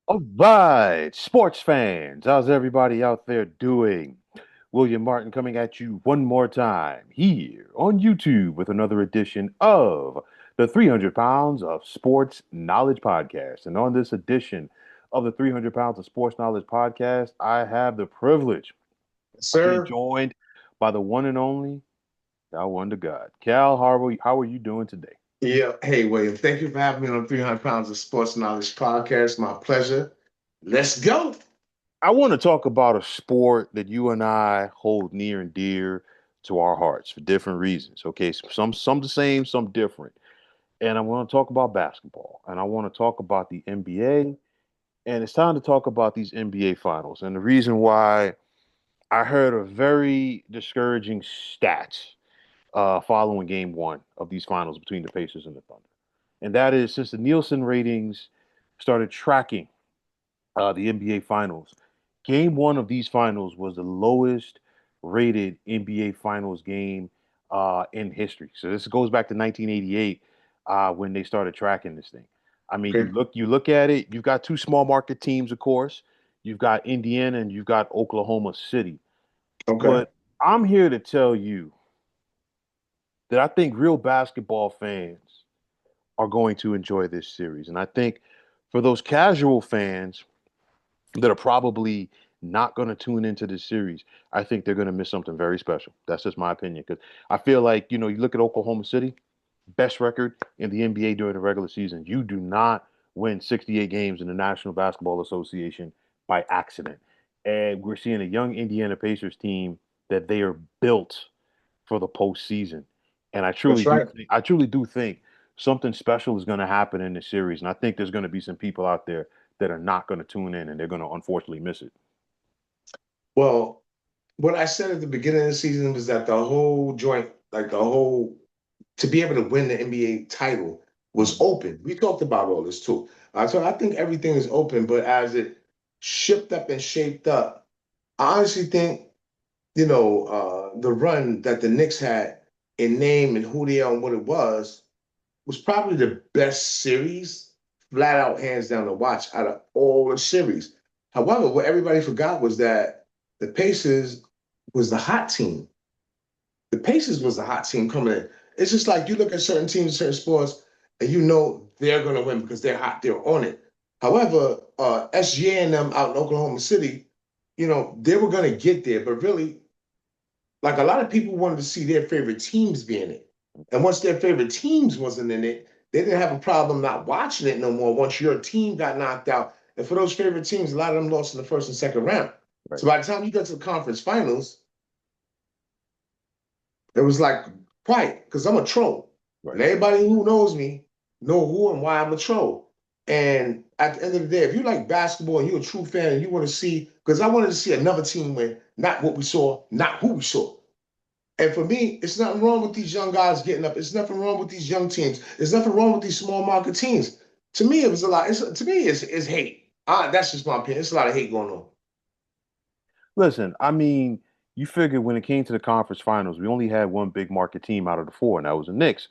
All right, sports fans, how's everybody out there doing? William Martin coming at you one more time here on YouTube with another edition of the 300 Pounds of Sports Knowledge Podcast. And on this edition of the 300 Pounds of Sports Knowledge Podcast, I have the privilege of being Sir, joined by the one and only Cal Wonder God. Cal, how are you doing today? yeah. Hey, William, thank you for having me on 300 Pounds of Sports Knowledge podcast. My pleasure. Let's go. I want to talk about a sport that you and I hold near and dear to our hearts for different reasons. Okay, some the same, some different. And I want to talk about basketball, and I want to talk about the NBA, and it's time to talk about these NBA finals. And the reason why I heard a very discouraging stats following game one of these finals between the Pacers and the Thunder. And that is since the Nielsen ratings started tracking the NBA Finals. Game one of these finals was the lowest rated NBA Finals game in history. So this goes back to 1988 when they started tracking this thing. I mean, Okay. you look at it. You've got two small market teams, of course. You've got Indiana and you've got Oklahoma City. Okay. But I'm here to tell you that I think real basketball fans are going to enjoy this series, and I think for those casual fans that are probably not going to tune into this series, I think they're going to miss something very special. That's just my opinion. Because I feel like, you look at Oklahoma City, best record in the NBA during the regular season. You do not win 68 games in the National Basketball Association by accident. And we're seeing a young Indiana Pacers team that they are built for the postseason. And That's right. I truly do think something special is going to happen in this series. And I think there's going to be some people out there that are not going to tune in and they're going to unfortunately miss it. Well, what I said at the beginning of the season was that the whole joint, like the whole, to be able to win the NBA title was Mhm. open. We talked about all this too. So I think everything is open, but as it shipped up and shaped up, I honestly think the run that the Knicks had in name and who they are and what it was probably the best series, flat out, hands down, to watch out of all the series. However, what everybody forgot was that the Pacers was the hot team. The Pacers was the hot team coming in. It's just like you look at certain teams, certain sports, and you know they're going to win because they're hot, they're on it. However, SGA and them out in Oklahoma City, they were going to get there, but really, like a lot of people wanted to see their favorite teams be in it. And once their favorite teams wasn't in it, they didn't have a problem not watching it no more once your team got knocked out. And for those favorite teams, a lot of them lost in the first and second round. Right, So by the time you got to the conference finals, it was like quiet because I'm a troll. right. And everybody who knows me know who and why I'm a troll. And at the end of the day, if you like basketball and you're a true fan and you want to see, because I wanted to see another team win, not what we saw, not who we saw. And for me, it's nothing wrong with these young guys getting up. It's nothing wrong with these young teams. There's nothing wrong with these small market teams. To me, it was a lot. To me, it's hate. That's just my opinion. It's a lot of hate going on. Listen, I mean, you figured when it came to the conference finals, we only had one big market team out of the four, and that was the Knicks.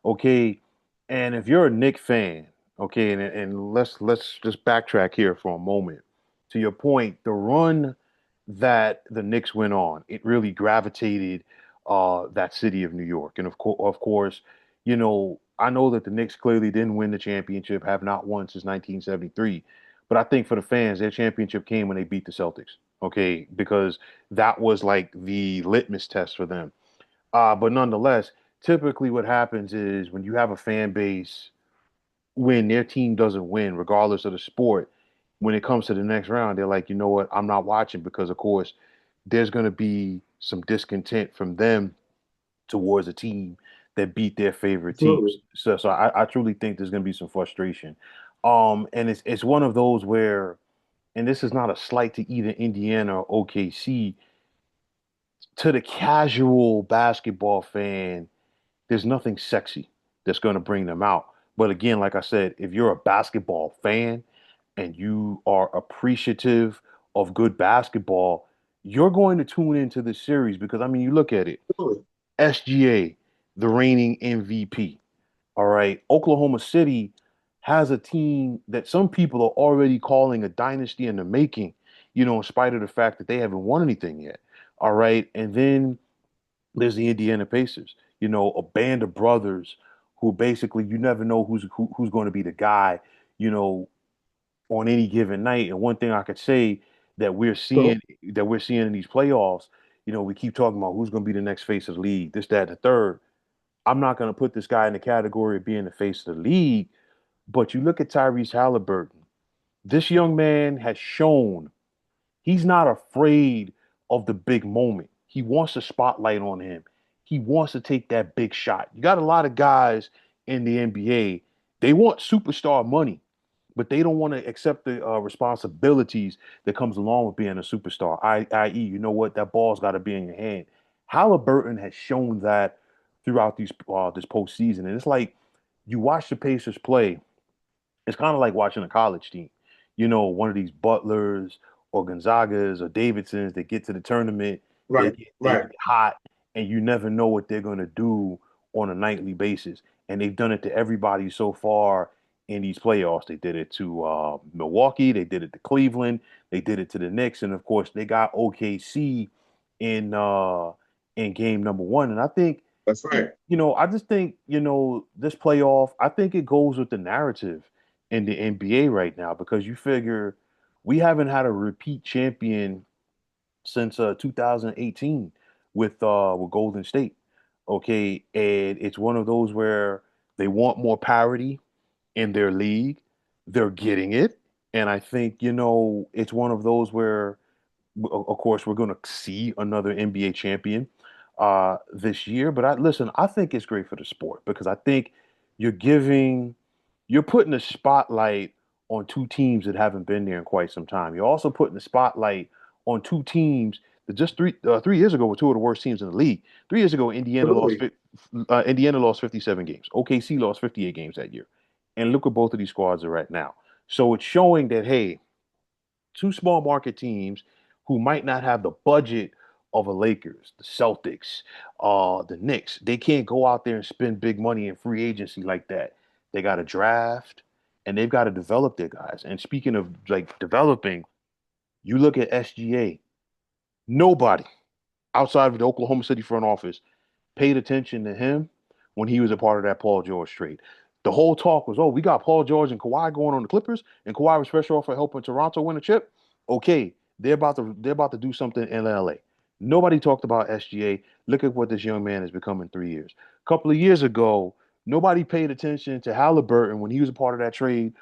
Okay. And if you're a Knicks fan, okay, and let's just backtrack here for a moment. To your point, the run that the Knicks went on, it really gravitated that city of New York. And of course, I know that the Knicks clearly didn't win the championship, have not won since 1973. But I think for the fans, their championship came when they beat the Celtics. Okay, because that was like the litmus test for them. But nonetheless, typically what happens is when you have a fan base when their team doesn't win, regardless of the sport, when it comes to the next round, they're like, you know what, I'm not watching because, of course, there's going to be some discontent from them towards a team that beat their favorite teams. Absolutely. So I truly think there's going to be some frustration. And it's one of those where, and this is not a slight to either Indiana or OKC, to the casual basketball fan, there's nothing sexy that's going to bring them out. But again, like I said, if you're a basketball fan and you are appreciative of good basketball, you're going to tune into this series because I mean, you look at it. Absolutely. SGA, the reigning MVP. All right. Oklahoma City has a team that some people are already calling a dynasty in the making, in spite of the fact that they haven't won anything yet. All right. And then there's the Indiana Pacers, a band of brothers who basically you never know who's going to be the guy, you know, on any given night. And one thing I could say that we're So seeing that we're seeing in these playoffs, we keep talking about who's going to be the next face of the league, this, that, and the third. I'm not going to put this guy in the category of being the face of the league, but you look at Tyrese Halliburton. This young man has shown he's not afraid of the big moment. He wants the spotlight on him. He wants to take that big shot. You got a lot of guys in the NBA, they want superstar money, but they don't want to accept the responsibilities that comes along with being a superstar. I.e., you know what? That ball's got to be in your hand. Halliburton has shown that throughout this postseason, and it's like you watch the Pacers play, it's kind of like watching a college team. One of these Butlers or Gonzagas or Davidsons that get to the tournament, they right, get right. hot, and you never know what they're gonna do on a nightly basis. And they've done it to everybody so far in these playoffs. They did it to Milwaukee, they did it to Cleveland, they did it to the Knicks, and of course they got OKC in uh in game number one. And I think That's right. I just think, this playoff, I think it goes with the narrative in the NBA right now because you figure we haven't had a repeat champion since 2018 with Golden State. Okay, and it's one of those where they want more parity in their league. They're getting it, and I think, it's one of those where of course, we're going to see another NBA champion this year. But I think it's great for the sport because I think you're giving, you're putting a spotlight on two teams that haven't been there in quite some time. You're also putting a spotlight on two teams that just 3 years ago were two of the worst teams in the league. 3 years ago, Absolutely. Indiana lost 57 games. OKC lost 58 games that year, and look where both of these squads are at now. So it's showing that, hey, two small market teams who might not have the budget of a Lakers, the Celtics, the Knicks. They can't go out there and spend big money in free agency like that. They got to draft and they've got to develop their guys. And speaking of like developing, you look at SGA. Nobody outside of the Oklahoma City front office paid attention to him when he was a part of that Paul George trade. The whole talk was, oh, we got Paul George and Kawhi going on the Clippers, and Kawhi was fresh off for helping Toronto win a chip. Okay, they're about to do something in LA. Nobody talked about SGA. Look at what this young man has become in 3 years. A couple of years ago, nobody paid attention to Halliburton when he was a part of that trade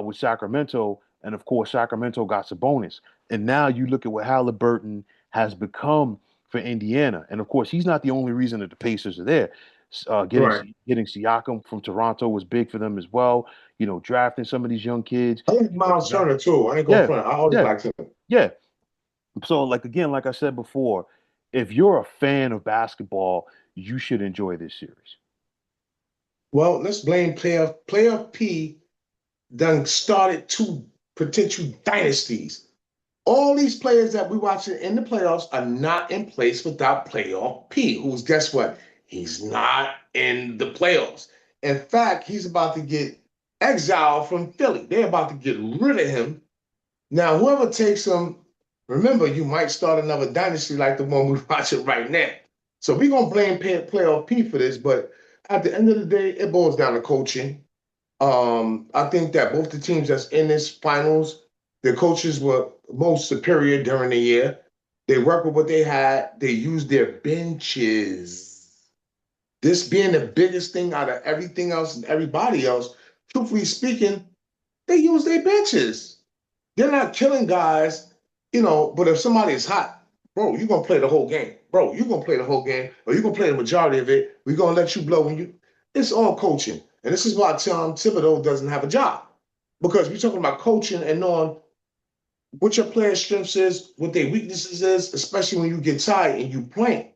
with Sacramento, and of course, Sacramento got Sabonis. And now you look at what Halliburton has become for Indiana. And of course, he's not the only reason that the Pacers are there. Getting Right. getting Siakam from Toronto was big for them as well. Drafting some of these young kids. I like Miles Draft- Turner too. I ain't gonna Yeah, front. I always yeah, liked him. yeah. So, like again, like I said before, if you're a fan of basketball, you should enjoy this series. Well, let's blame player P done started two potential dynasties. All these players that we watching in the playoffs are not in place without playoff P, who's guess what? He's not in the playoffs. In fact, he's about to get exiled from Philly. They're about to get rid of him. Now, whoever takes him, remember, you might start another dynasty like the one we're watching right now. So we're gonna blame playoff P for this, but at the end of the day, it boils down to coaching. I think that both the teams that's in this finals, their coaches were most superior during the year. They worked with what they had. They used their benches. This being the biggest thing out of everything else and everybody else, truthfully speaking, they use their benches. They're not killing guys, but if somebody is hot, bro, you're gonna play the whole game. Bro, you're gonna play the whole game, or you're gonna play the majority of it. We're gonna let you blow when you it's all coaching. And this is why Tom Thibodeau doesn't have a job. Because we're talking about coaching and knowing what your player's strengths is, what their weaknesses is, especially when you get tired and you playing.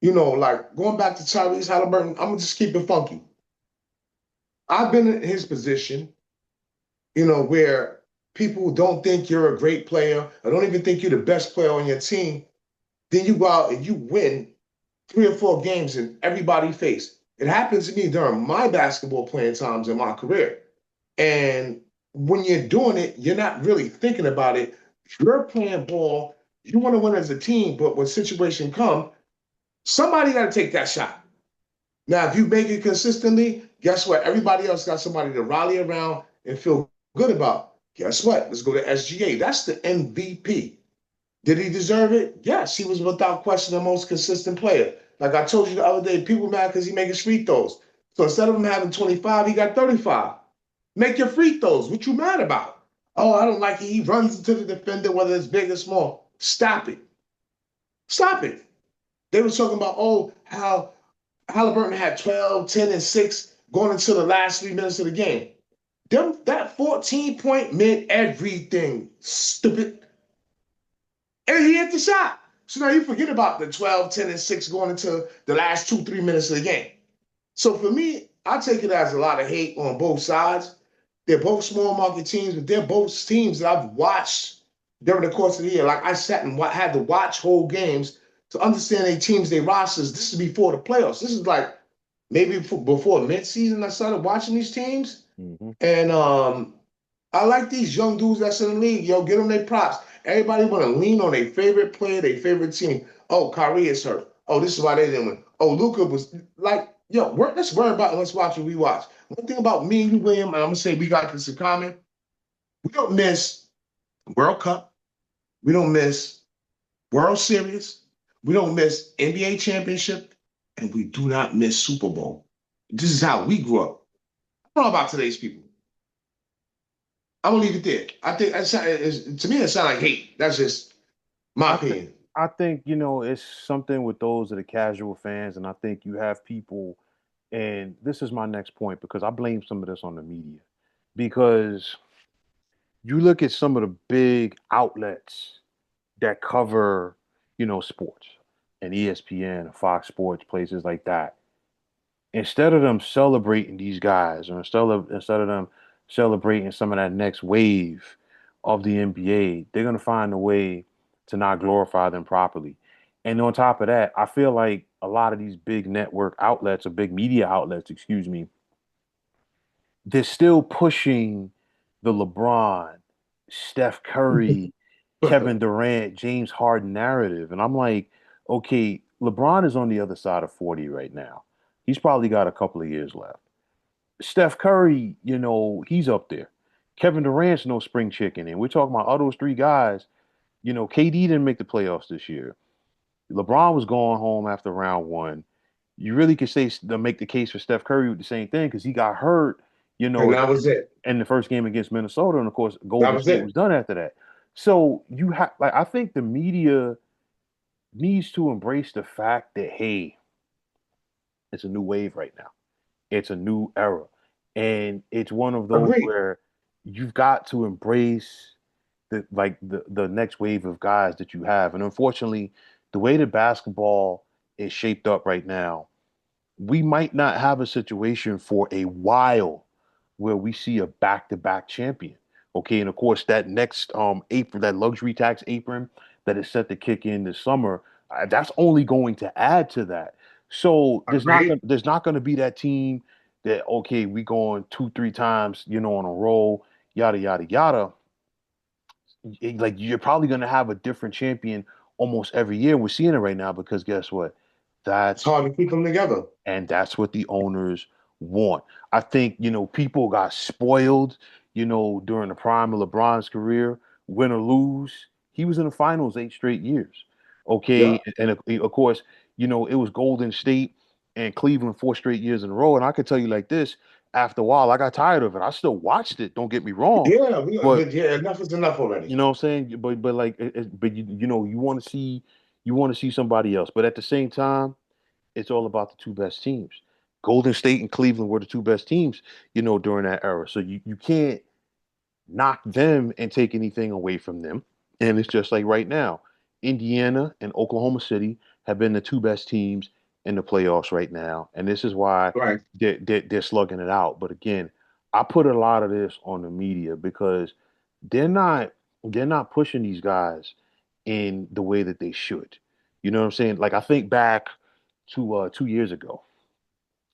Like going back to Tyrese Halliburton, I'm gonna just keep it funky. I've been in his position, where people don't think you're a great player, or don't even think you're the best player on your team. Then you go out and you win 3 or 4 games in everybody face. It happens to me during my basketball playing times in my career. And when you're doing it, you're not really thinking about it. You're playing ball. You want to win as a team, but when situation come, somebody got to take that shot. Now, if you make it consistently, guess what? Everybody else got somebody to rally around and feel good about. Guess what? Let's go to SGA. That's the MVP. Did he deserve it? Yes, he was without question the most consistent player. Like I told you the other day, people mad because he making free throws. So instead of him having 25, he got 35. Make your free throws. What you mad about? Oh, I don't like it. He runs into the defender, whether it's big or small. Stop it. Stop it. They were talking about, oh, how Halliburton had 12, 10, and 6 going into the last 3 minutes of the game. That 14-point meant everything, stupid. And he hit the shot. So now you forget about the 12, 10, and 6 going into the last 2, 3 minutes of the game. So for me, I take it as a lot of hate on both sides. They're both small market teams, but they're both teams that I've watched during the course of the year. Like I sat and had to watch whole games to understand their teams, their rosters. This is before the playoffs. This is like maybe before mid-season I started watching these teams. Hmm. And I like these young dudes that's in the league. Yo, get them their props. Everybody want to lean on their favorite player, their favorite team. Oh, Kyrie is hurt. Oh, this is why they didn't win. Oh, Luca was like, yo, let's worry about and let's watch what we watch. One thing about me and you, William, and I'm gonna say we got this in common. We don't miss World Cup. We don't miss World Series. We don't miss NBA championship, and we do not miss Super Bowl. This is how we grew up. I don't know about today's people. I'm gonna leave it there. I think to me it sounds like hate. That's just my I think opinion. I think it's something with those of the casual fans, and I think you have people, and this is my next point because I blame some of this on the media because you look at some of the big outlets that cover, sports and ESPN and Fox Sports, places like that. Instead of them celebrating these guys, or instead of them celebrating some of that next wave of the NBA, they're gonna find a way to not glorify them properly. And on top of that, I feel like a lot of these big network outlets or big media outlets, excuse me, they're still pushing the LeBron, Steph Curry, Kevin Durant, James Harden narrative. And I'm like, okay, LeBron is on the other side of 40 right now. He's probably got a couple of years left. Steph Curry, he's up there. Kevin Durant's no spring chicken. And we're talking about all those three guys. KD didn't make the playoffs this year. LeBron was going home after round one. You really could say to make the case for Steph Curry with the same thing because he got hurt, And that was it. in the first game against Minnesota, and of course That Golden was State was it. done after that. So you have like I think the media needs to embrace the fact that hey, it's a new wave right now. It's a new era, and it's one of those Agreed. where you've got to embrace the next wave of guys that you have. And unfortunately, the way that basketball is shaped up right now, we might not have a situation for a while where we see a back-to-back champion. Okay, and of course that next apron, that luxury tax apron that is set to kick in this summer, that's only going to add to that. So Agreed. there's not going to be that team that okay, we going two, three times, on a roll, yada yada yada. Like you're probably going to have a different champion almost every year. We're seeing it right now because guess what? It's That's hard to keep them together. and that's what the owners want. I think, people got spoiled, during the prime of LeBron's career, win or lose. He was in the finals 8 straight years. Okay. Yeah. And of course, it was Golden State and Cleveland 4 straight years in a row. And I could tell you like this, after a while, I got tired of it. I still watched it, don't get me wrong. Yeah, But but yeah, enough is enough you already. know what I'm saying? But like but you want to see somebody else. But at the same time, it's all about the two best teams. Golden State and Cleveland were the two best teams, during that era. So you can't knock them and take anything away from them. And it's just like right now, Indiana and Oklahoma City have been the two best teams in the playoffs right now. And this is why Right. they're slugging it out. But again, I put a lot of this on the media because they're not they're not pushing these guys in the way that they should. You know what I'm saying? Like I think back to 2 years ago,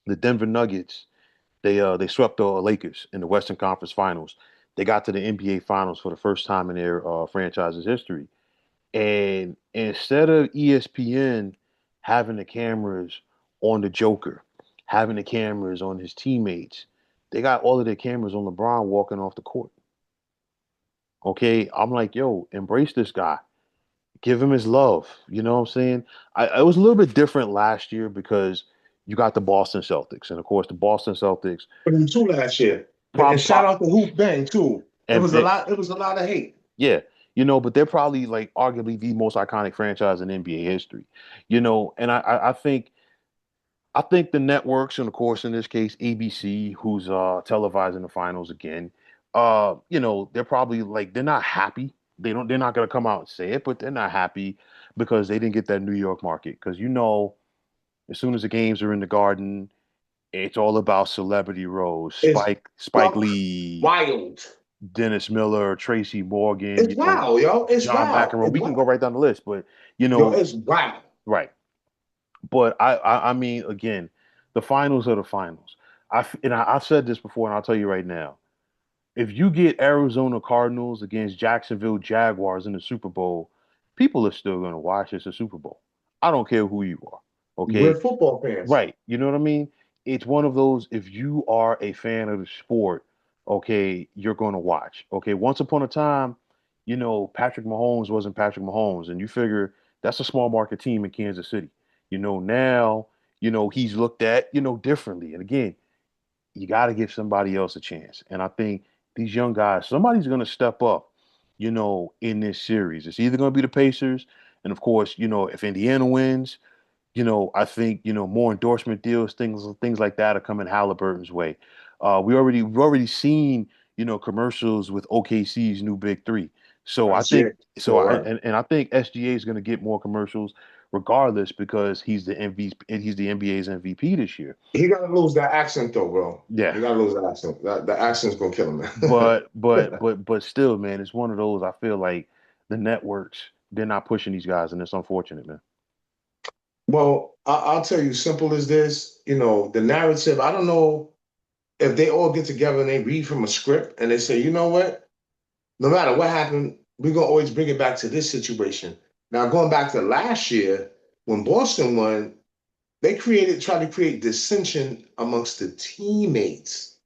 the Denver Nuggets. They swept the Lakers in the Western Conference Finals. They got to the NBA Finals for the first time in their franchise's history. And instead of ESPN having the cameras on the Joker, having the cameras on his teammates, they got all of their cameras on LeBron walking off the court. Okay, I'm like, yo, embrace this guy. Give him his love. You know what I'm saying? It was a little bit different last year because you got the Boston Celtics, and of course, the Boston Celtics For them too last year. And prob, shout prob out to Hoop Bang too. It was a and lot. It was a lot of hate. yeah, but they're probably like arguably the most iconic franchise in NBA history. And I think the networks, and of course in this case ABC, who's televising the finals again, they're probably like they're not happy. They're not gonna come out and say it, but they're not happy because they didn't get that New York market. Because as soon as the games are in the Garden, it's all about celebrity roles. It's Spike buck Lee, wild. Dennis Miller, Tracy Morgan, It's wild, yo. It's John wild. McEnroe. It's We can go wild. right down the list, but Yo, it's wild. right. But I mean, again, the finals are the finals. I've said this before, and I'll tell you right now. If you get Arizona Cardinals against Jacksonville Jaguars in the Super Bowl, people are still going to watch. It's a Super Bowl. I don't care who you are. We're Okay, football fans. right? You know what I mean? It's one of those. If you are a fan of the sport, okay, you're going to watch. Okay, once upon a time, Patrick Mahomes wasn't Patrick Mahomes, and you figure that's a small market team in Kansas City. Now, he's looked at, differently. And again, you got to give somebody else a chance. And I think these young guys, somebody's going to step up, in this series. It's either going to be the Pacers, and of course, if Indiana wins, I think more endorsement deals, things like that are coming Halliburton's way. We've already seen commercials with OKC's new big three. So I That's think it. so You're I right. and I think SGA is going to get more commercials regardless because he's the NBA's MVP this year. He gotta lose that accent though, bro. Yeah, He gotta lose that accent. The accent's gonna kill him, man. but still, man, it's one of those. I feel like the networks they're not pushing these guys, and it's unfortunate, man. Well, I'll tell you, simple as this. The narrative. I don't know if they all get together and they read from a script and they say, you know what? No matter what happened, we're gonna always bring it back to this situation. Now, going back to last year when Boston won, they tried to create dissension amongst the teammates,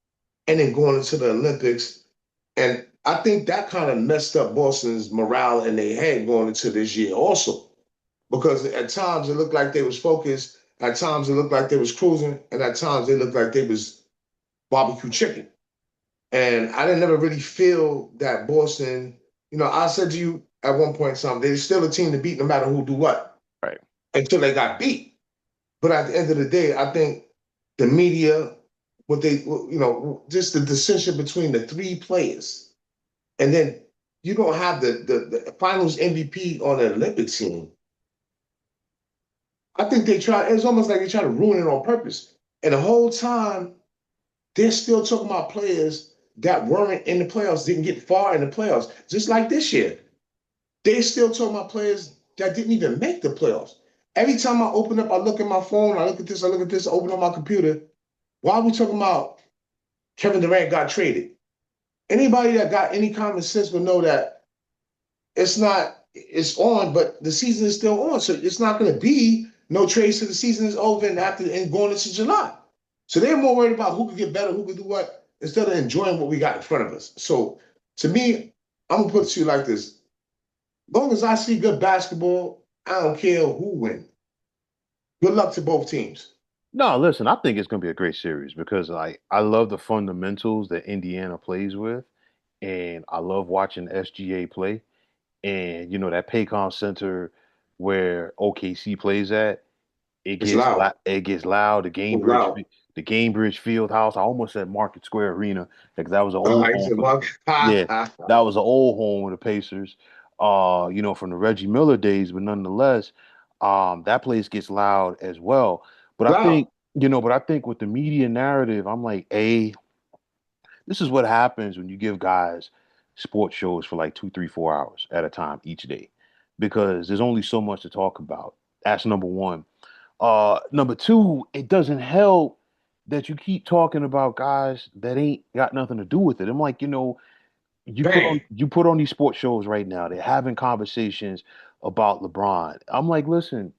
and then going into the Olympics. And I think that kind of messed up Boston's morale in their head going into this year also. Because at times it looked like they was focused, at times it looked like they was cruising, and at times they looked like they was barbecue chicken. And I didn't never really feel that Boston, I said to you at one point something, they're still a team to beat no matter who do what Right. until they got beat. But at the end of the day, I think the media, just the dissension between the three players, and then you don't have the finals MVP on the Olympic team. I think it's almost like they try to ruin it on purpose. And the whole time, they're still talking about players that weren't in the playoffs, didn't get far in the playoffs, just like this year. They still talking about players that didn't even make the playoffs. Every time I open up, I look at my phone, I look at this, I open up my computer. Why are we talking about Kevin Durant got traded? Anybody that got any common sense will know that it's on, but the season is still on. So it's not going to be no trades till the season is over and going into July. So they're more worried about who could get better, who could do what, instead of enjoying what we got in front of us. So to me, I'm gonna put it to you like this: as long as I see good basketball, I don't care who wins. Good luck to both teams. No, listen, I think it's going to be a great series because I love the fundamentals that Indiana plays with, and I love watching SGA play. And that Paycom Center where OKC plays at, It's loud. it gets loud. It's loud. The Gamebridge Field House. I almost said Market Square Arena because that was an old I home said, for the Mark, yeah, that was an old home of the Pacers. From the Reggie Miller days, but nonetheless, that place gets loud as well. But I loud. think, with the media narrative, I'm like, this is what happens when you give guys sports shows for like 2, 3, 4 hours at a time each day, because there's only so much to talk about. That's number one. Number two, it doesn't help that you keep talking about guys that ain't got nothing to do with it. I'm like, Bang. you put on these sports shows right now. They're having conversations about LeBron. I'm like, listen,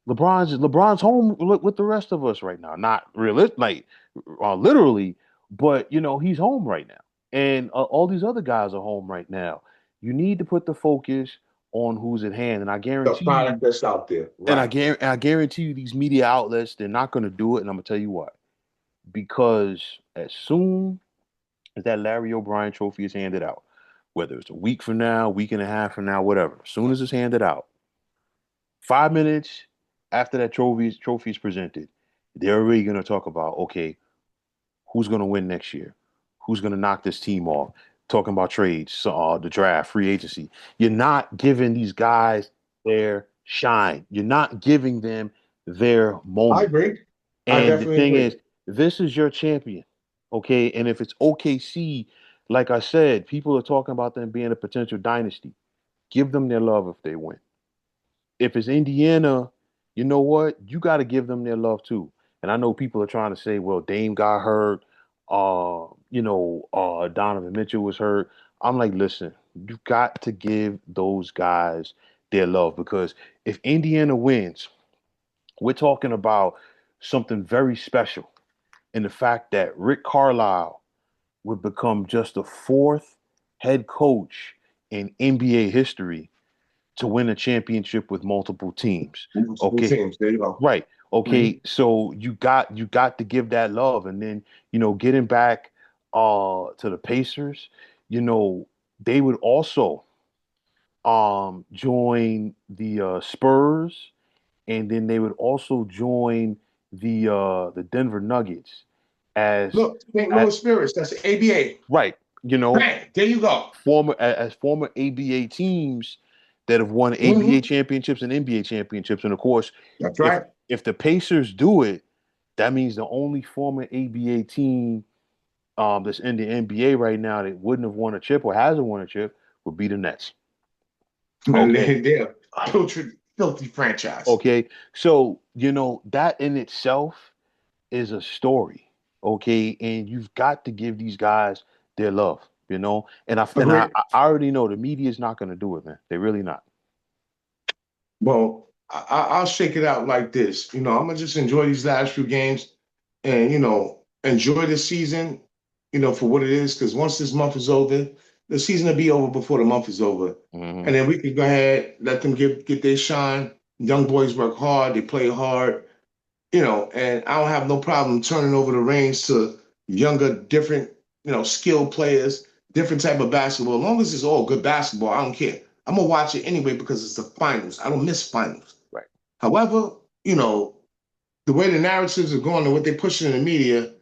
LeBron's home with the rest of us right now. Not really, like literally, but he's home right now, and all these other guys are home right now. You need to put the focus on who's at hand, and I The guarantee product you, that's out there. Right. I guarantee you, these media outlets they're not going to do it, and I'm gonna tell you why. Because as soon as that Larry O'Brien trophy is handed out, whether it's a week from now, week and a half from now, whatever. As soon as it's handed out, 5 minutes after that trophy is presented, they're already going to talk about, okay, who's going to win next year, who's going to knock this team off. Talking about trades, the draft, free agency. You're not giving these guys their shine. You're not giving them their I moment. agree. I And the definitely thing agree. is, this is your champion. Okay. And if it's OKC, like I said, people are talking about them being a potential dynasty. Give them their love if they win. If it's Indiana, you know what? You got to give them their love too. And I know people are trying to say, well, Dame got hurt. Donovan Mitchell was hurt. I'm like, listen, you've got to give those guys their love because if Indiana wins, we're talking about something very special in the fact that Rick Carlisle would become just the fourth head coach in NBA history to win a championship with multiple teams. Multiple Okay, teams. There you go. right. Mhm. Okay, so you got to give that love, and then getting back to the Pacers, you know they would also join the Spurs, and then they would also join the Denver Nuggets as Look, St. at Louis Spirits. That's ABA. right, Bang. There you go. former ABA teams that have won ABA Hmm. championships and NBA championships. And of course, That's if right. if the Pacers do it, that means the only former ABA team that's in the NBA right now that wouldn't have won a chip or hasn't won a chip would be the Nets. And Okay. they're filthy, filthy franchise. Okay. So, that in itself is a story. Okay. And you've got to give these guys their love. And I Agreed. I already know the media is not going to do it, man. They're really not. Well, I'll shake it out like this. I'm gonna just enjoy these last few games, and enjoy the season. For what it is. Because once this month is over, the season will be over before the month is over, Hmm. and then we can go ahead let them get their shine. Young boys work hard. They play hard. And I don't have no problem turning over the reins to younger, different, skilled players, different type of basketball. As long as it's all good basketball, I don't care. I'm gonna watch it anyway because it's the finals. I don't miss finals. Right. However, the way the narratives are going and what they're pushing in the media,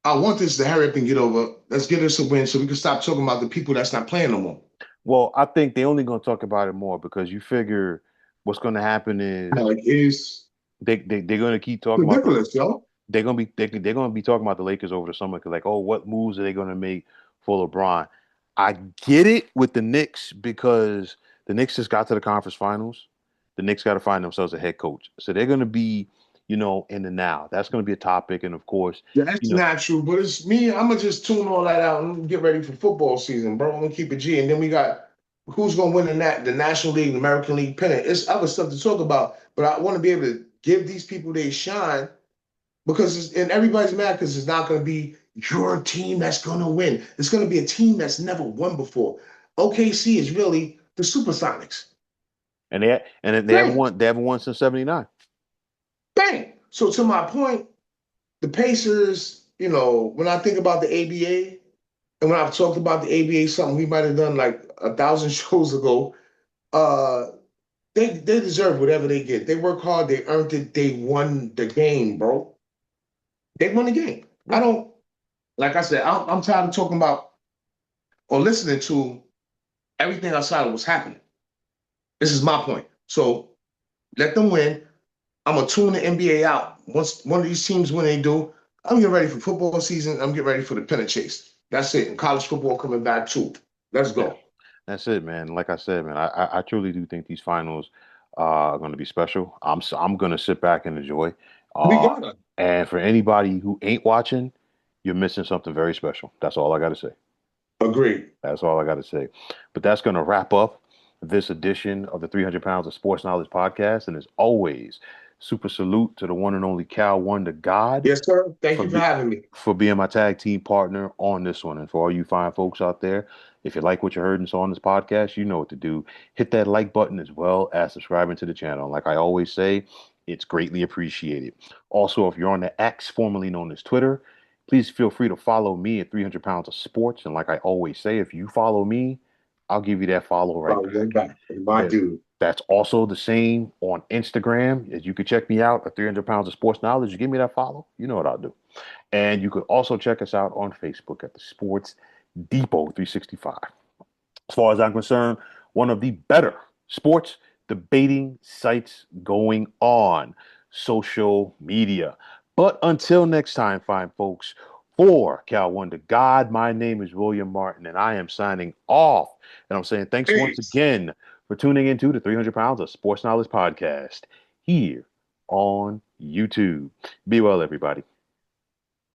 I want this to hurry up and get over. Let's get us a win so we can stop talking about the people that's not playing no more. Well, I think they're only going to talk about it more because you figure what's going to happen is Like, it's they're going to keep talking about ridiculous, yo. they're going to be talking about the Lakers over the summer because like, oh, what moves are they going to make for LeBron? I get it with the Knicks because the Knicks just got to the conference finals. The Knicks got to find themselves a head coach, so they're going to be in the now. That's going to be a topic, and of course, That's not true, but it's me. I'm gonna just tune all that out and get ready for football season, bro. I'm gonna keep it G, and then we got who's gonna win the National League, the American League pennant. It's other stuff to talk about, but I want to be able to give these people their shine because and everybody's mad because it's not gonna be your team that's gonna win. It's gonna be a team that's never won before. OKC is really the Supersonics. and they haven't won since '79. Bang. So to my point, the Pacers. When I think about the ABA. And when I've talked about the ABA, something we might have done like 1,000 shows ago, uh, they deserve whatever they get. They work hard, they earned it, they won the game, bro. They won the game. I Yeah. don't, like I said, I'm tired of talking about or listening to everything outside of what's happening. This is my point. So let them win. I'm gonna tune the NBA out. Once one of these teams when they do, I'm getting ready for football season. I'm getting ready for the pennant chase. That's it. And college football coming back too. Let's Yeah. go. That's it, man. Like I said, man, I truly do think these finals are going to be special. I'm going to sit back and enjoy. We Uh, got to. And for anybody who ain't watching, you're missing something very special. That's all I got to say. Agreed. That's all I got to say. But that's going to wrap up this edition of the 300 Pounds of Sports Knowledge podcast. And as always, super salute to the one and only Cal Wonder God Yes, sir. Thank for you for be, having me. for being my tag team partner on this one. And for all you fine folks out there, if you like what you heard and saw on this podcast, you know what to do. Hit that like button as well as subscribing to the channel. Like I always say, it's greatly appreciated. Also, if you're on the X, formerly known as Twitter, please feel free to follow me at 300 Pounds of Sports. And like I always say, if you follow me, I'll give you that follow right Oh, you're back. back. My That, dude. that's also the same on Instagram. As you can check me out at 300 Pounds of Sports Knowledge. You give me that follow, you know what I'll do. And you could also check us out on Facebook at the Sports Depot 365. As far as I'm concerned, one of the better sports debating sites going on social media. But until next time, fine folks, for Cal Wonder God, my name is William Martin, and I am signing off. And I'm saying thanks once Peace. again for tuning into the 300 Pounds of Sports Knowledge podcast here on YouTube. Be well, everybody.